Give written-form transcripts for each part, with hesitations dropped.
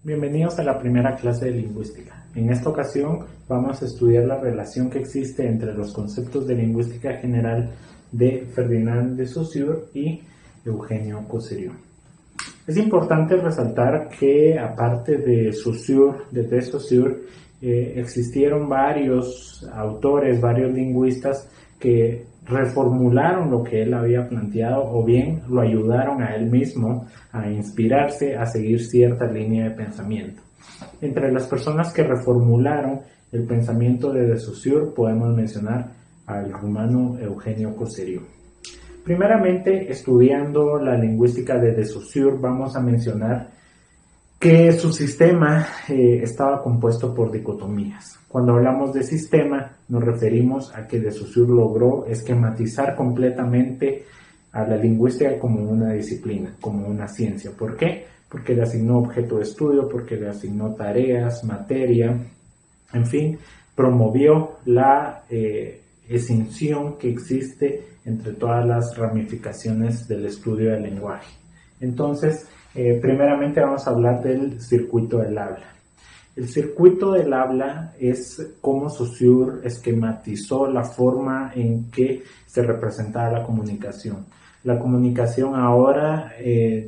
Bienvenidos a la primera clase de lingüística. En esta ocasión vamos a estudiar la relación que existe entre los conceptos de lingüística general de Ferdinand de Saussure y Eugenio Cosseriu. Es importante resaltar que aparte de Saussure, existieron varios autores, varios lingüistas que reformularon lo que él había planteado o bien lo ayudaron a él mismo a inspirarse a seguir cierta línea de pensamiento. Entre las personas que reformularon el pensamiento de Saussure podemos mencionar al rumano Eugenio Cosseriu. Primeramente, estudiando la lingüística de Saussure, vamos a mencionar que su sistema estaba compuesto por dicotomías. Cuando hablamos de sistema, nos referimos a que de Saussure logró esquematizar completamente a la lingüística como una disciplina, como una ciencia. ¿Por qué? Porque le asignó objeto de estudio, porque le asignó tareas, materia, en fin, promovió la escinsión que existe entre todas las ramificaciones del estudio del lenguaje. Entonces, primeramente vamos a hablar del circuito del habla. El circuito del habla es cómo Saussure esquematizó la forma en que se representaba la comunicación. La comunicación ahora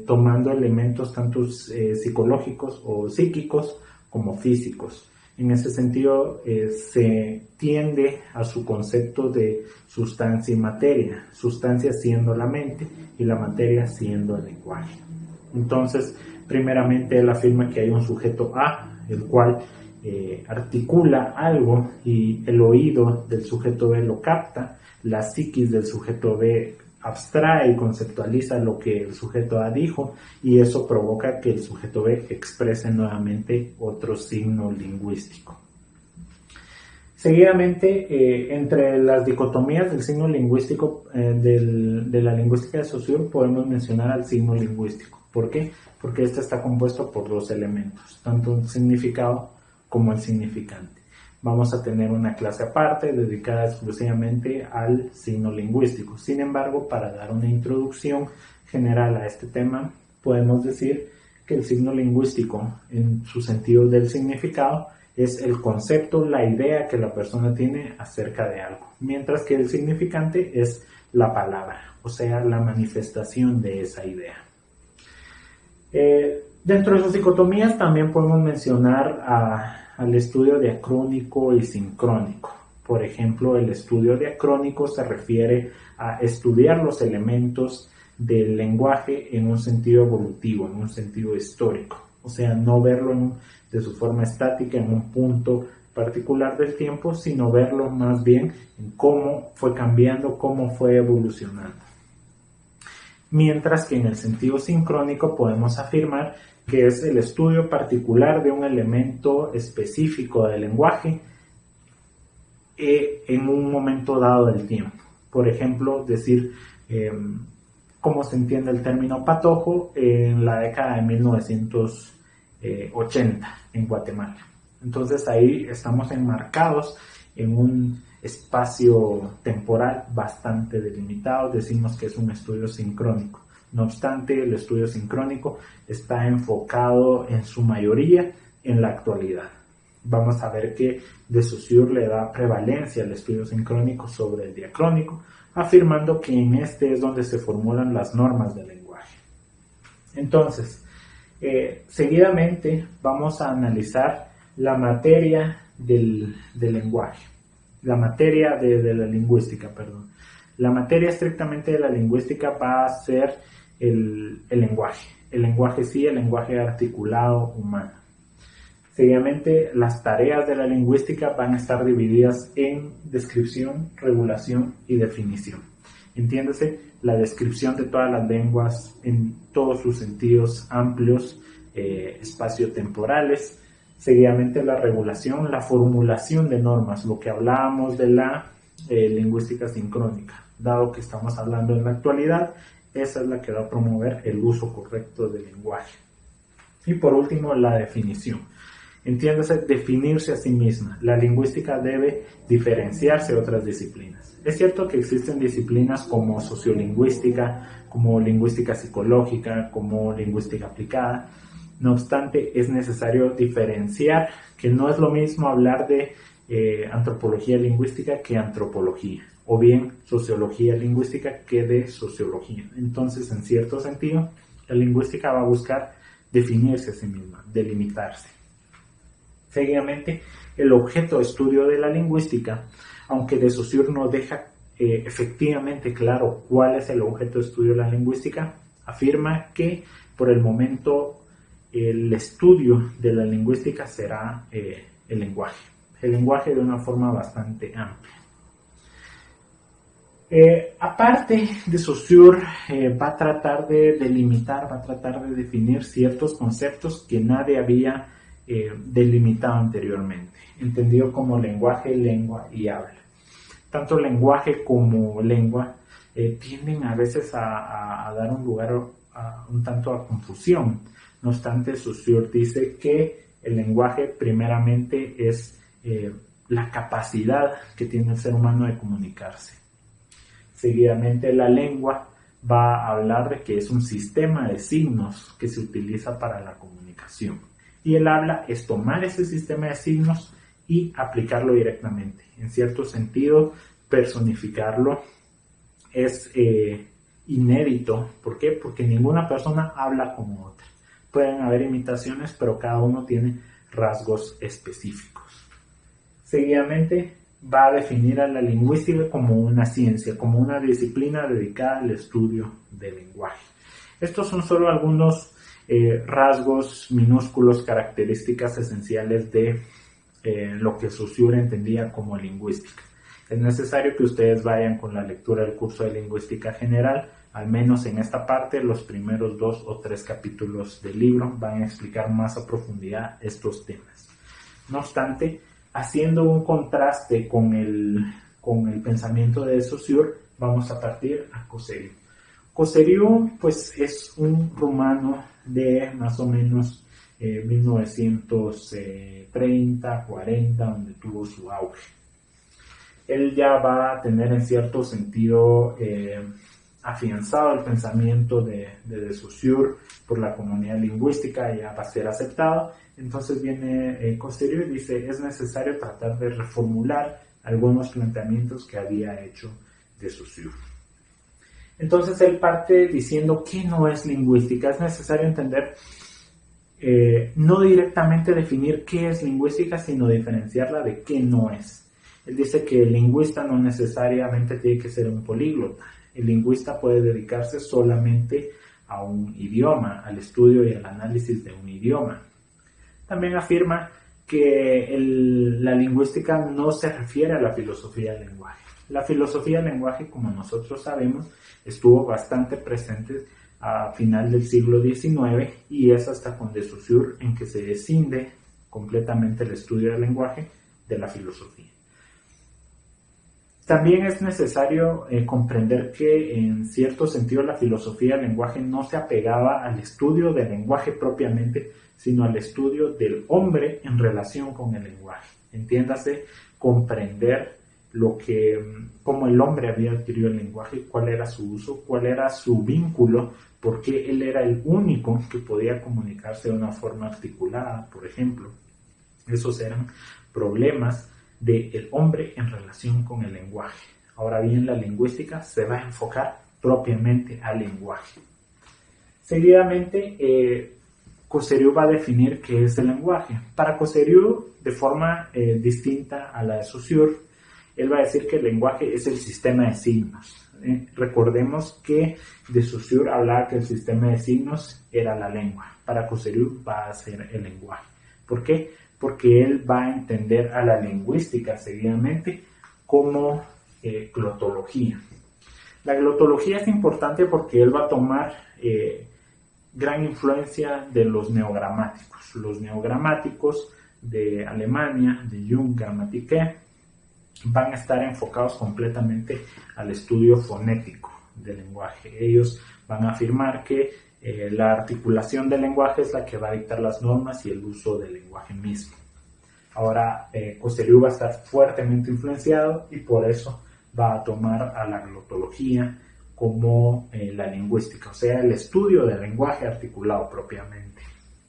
tomando elementos tanto psicológicos o psíquicos como físicos. En ese sentido se tiende a su concepto de sustancia y materia, sustancia siendo la mente y la materia siendo el lenguaje. Entonces, primeramente él afirma que hay un sujeto A, el cual articula algo y el oído del sujeto B lo capta, la psiquis del sujeto B abstrae y conceptualiza lo que el sujeto A dijo y eso provoca que el sujeto B exprese nuevamente otro signo lingüístico. Seguidamente, entre las dicotomías del signo lingüístico de la lingüística de Saussure podemos mencionar al signo lingüístico. ¿Por qué? Porque este está compuesto por dos elementos, tanto el significado como el significante. Vamos a tener una clase aparte dedicada exclusivamente al signo lingüístico. Sin embargo, para dar una introducción general a este tema, podemos decir que el signo lingüístico, en su sentido del significado, es el concepto, la idea que la persona tiene acerca de algo, mientras que el significante es la palabra, o sea, la manifestación de esa idea. Dentro de sus dicotomías también podemos mencionar al estudio diacrónico y sincrónico. Por ejemplo, el estudio diacrónico se refiere a estudiar los elementos del lenguaje en un sentido evolutivo, en un sentido histórico. O sea, no verlo de su forma estática en un punto particular del tiempo, sino verlo más bien en cómo fue cambiando, cómo fue evolucionando. Mientras que en el sentido sincrónico podemos afirmar que es el estudio particular de un elemento específico del lenguaje en un momento dado del tiempo. Por ejemplo, decir cómo se entiende el término patojo en la década de 1980 en Guatemala. Entonces ahí estamos enmarcados en un espacio temporal bastante delimitado, decimos que es un estudio sincrónico. No obstante, el estudio sincrónico está enfocado en su mayoría en la actualidad. Vamos a ver que de Saussure le da prevalencia al estudio sincrónico sobre el diacrónico, afirmando que en este es donde se formulan las normas del lenguaje. Entonces, seguidamente vamos a analizar la materia del lenguaje. La materia de la lingüística, perdón. La materia estrictamente de la lingüística va a ser el lenguaje. El lenguaje sí, el lenguaje articulado humano. Seguidamente, las tareas de la lingüística van a estar divididas en descripción, regulación y definición. Entiéndase, la descripción de todas las lenguas en todos sus sentidos amplios, espaciotemporales. Seguidamente la regulación, la formulación de normas, lo que hablábamos de la lingüística sincrónica. Dado que estamos hablando en la actualidad, esa es la que va a promover el uso correcto del lenguaje. Y por último, la definición. Entiéndase, definirse a sí misma. La lingüística debe diferenciarse de otras disciplinas. Es cierto que existen disciplinas como sociolingüística, como lingüística psicológica, como lingüística aplicada, No obstante, es necesario diferenciar que no es lo mismo hablar de antropología lingüística que antropología, o bien sociología lingüística que de sociología. Entonces, en cierto sentido, la lingüística va a buscar definirse a sí misma, delimitarse. Seguidamente, el objeto de estudio de la lingüística, aunque de Saussure no deja efectivamente claro cuál es el objeto de estudio de la lingüística, afirma que por el momento el estudio de la lingüística será el lenguaje de una forma bastante amplia. Aparte de Saussure, va a tratar de delimitar, va a tratar de definir ciertos conceptos que nadie había delimitado anteriormente, entendido como lenguaje, lengua y habla. Tanto lenguaje como lengua tienden a veces a dar un lugar un tanto a confusión. No obstante, Saussure dice que el lenguaje primeramente es la capacidad que tiene el ser humano de comunicarse. Seguidamente, la lengua va a hablar de que es un sistema de signos que se utiliza para la comunicación. Y el habla es tomar ese sistema de signos y aplicarlo directamente. En cierto sentido, personificarlo es inédito. ¿Por qué? Porque ninguna persona habla como otra. Pueden haber imitaciones, pero cada uno tiene rasgos específicos. Seguidamente, va a definir a la lingüística como una ciencia, como una disciplina dedicada al estudio del lenguaje. Estos son solo algunos rasgos minúsculos, características esenciales de lo que Saussure entendía como lingüística. Es necesario que ustedes vayan con la lectura del curso de lingüística general, al menos en esta parte, los primeros 2 o 3 capítulos del libro van a explicar más a profundidad estos temas. No obstante, haciendo un contraste con el pensamiento de Saussure, vamos a partir a Cosseriu. Cosseriu, pues, es un rumano de más o menos 1930, 40, donde tuvo su auge. Él ya va a tener en cierto sentido afianzado el pensamiento de Saussure por la comunidad lingüística, ya va a ser aceptado. Entonces viene Cosseriu y dice, es necesario tratar de reformular algunos planteamientos que había hecho de Saussure. Entonces él parte diciendo que no es lingüística. Es necesario entender, no directamente definir qué es lingüística, sino diferenciarla de qué no es. Él dice que el lingüista no necesariamente tiene que ser un políglota. El lingüista puede dedicarse solamente a un idioma, al estudio y al análisis de un idioma. También afirma que la lingüística no se refiere a la filosofía del lenguaje. La filosofía del lenguaje, como nosotros sabemos, estuvo bastante presente a final del siglo XIX y es hasta con de Saussure en que se descinde completamente el estudio del lenguaje de la filosofía. También es necesario comprender que en cierto sentido la filosofía del lenguaje no se apegaba al estudio del lenguaje propiamente, sino al estudio del hombre en relación con el lenguaje. Entiéndase, comprender cómo el hombre había adquirido el lenguaje, cuál era su uso, cuál era su vínculo, por qué él era el único que podía comunicarse de una forma articulada, por ejemplo. Esos eran problemas del hombre en relación con el lenguaje. Ahora bien, la lingüística se va a enfocar propiamente al lenguaje. Seguidamente, Cosseriu va a definir qué es el lenguaje. Para Cosseriu, de forma distinta a la de Saussure, él va a decir que el lenguaje es el sistema de signos. Recordemos que de Saussure hablaba que el sistema de signos era la lengua. Para Cosseriu va a ser el lenguaje. ¿Por qué? Porque él va a entender a la lingüística seguidamente como glotología. La glotología es importante porque él va a tomar gran influencia de los neogramáticos. Los neogramáticos de Alemania, de Jung, Grammatique, van a estar enfocados completamente al estudio fonético del lenguaje. Ellos van a afirmar que la articulación del lenguaje es la que va a dictar las normas y el uso del lenguaje mismo. Ahora, Cosseriu va a estar fuertemente influenciado y por eso va a tomar a la glotología como la lingüística, o sea, el estudio del lenguaje articulado propiamente.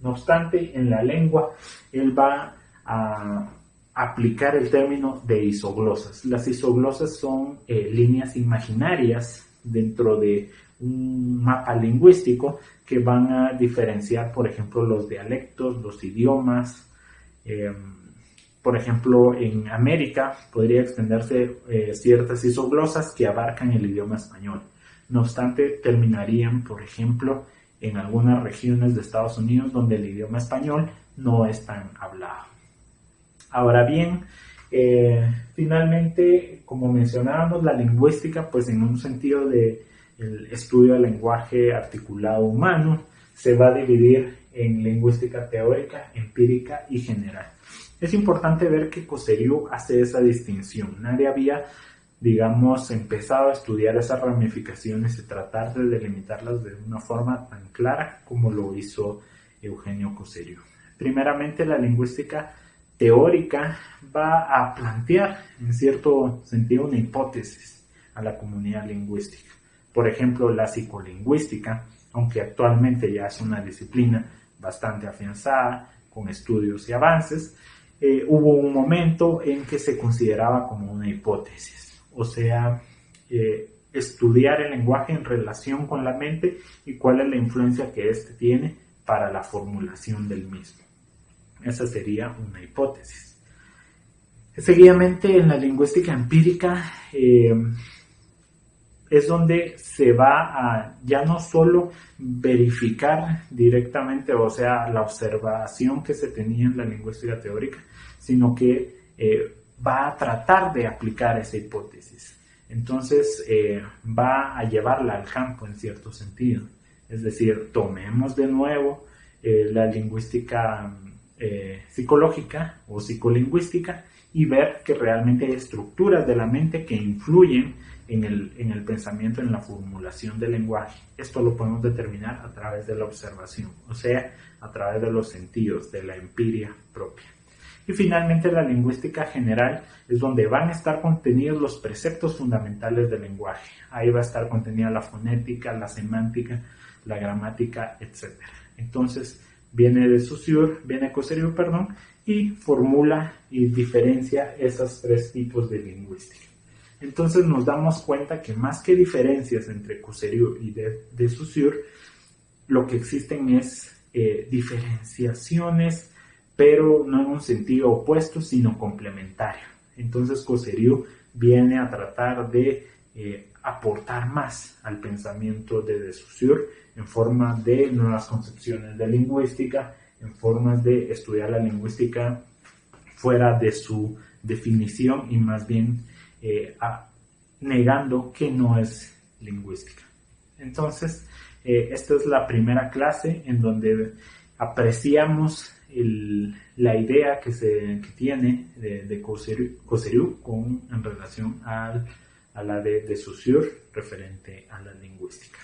No obstante, en la lengua, él va a aplicar el término de isoglosas. Las isoglosas son líneas imaginarias dentro de un mapa lingüístico que van a diferenciar, por ejemplo, los dialectos, los idiomas. Por ejemplo, en América podría extenderse ciertas isoglosas que abarcan el idioma español. No obstante, terminarían, por ejemplo, en algunas regiones de Estados Unidos donde el idioma español no es tan hablado. Ahora bien, finalmente, como mencionábamos, la lingüística, pues en un sentido de el estudio del lenguaje articulado humano, se va a dividir en lingüística teórica, empírica y general. Es importante ver que Cosseriu hace esa distinción. Nadie había, digamos, empezado a estudiar esas ramificaciones y tratar de delimitarlas de una forma tan clara como lo hizo Eugenio Cosseriu. Primeramente, la lingüística teórica va a plantear, en cierto sentido, una hipótesis a la comunidad lingüística. Por ejemplo, la psicolingüística, aunque actualmente ya es una disciplina bastante afianzada, con estudios y avances, hubo un momento en que se consideraba como una hipótesis, o sea, estudiar el lenguaje en relación con la mente y cuál es la influencia que éste tiene para la formulación del mismo. Esa sería una hipótesis. Seguidamente, en la lingüística empírica es donde se va a ya no solo verificar directamente, o sea, la observación que se tenía en la lingüística teórica, sino que va a tratar de aplicar esa hipótesis. Entonces, va a llevarla al campo en cierto sentido. Es decir, tomemos de nuevo la lingüística psicológica o psicolingüística y ver que realmente hay estructuras de la mente que influyen en el pensamiento, en la formulación del lenguaje. Esto lo podemos determinar a través de la observación, o sea, a través de los sentidos, de la empiria propia. Y finalmente, la lingüística general es donde van a estar contenidos los preceptos fundamentales del lenguaje. Ahí va a estar contenida la fonética, la semántica, la gramática, etc. Entonces, viene Cosseriu, y formula y diferencia esos tres tipos de lingüística. Entonces nos damos cuenta que más que diferencias entre Cosseriu y de Saussure, lo que existen es diferenciaciones, pero no en un sentido opuesto, sino complementario. Entonces Cosseriu viene a tratar de aportar más al pensamiento de Saussure en forma de nuevas concepciones de lingüística, en formas de estudiar la lingüística fuera de su definición y más bien negando que no es lingüística. Entonces, esta es la primera clase en donde apreciamos la idea que tiene de Cosseriu en relación a la de Saussure referente a la lingüística.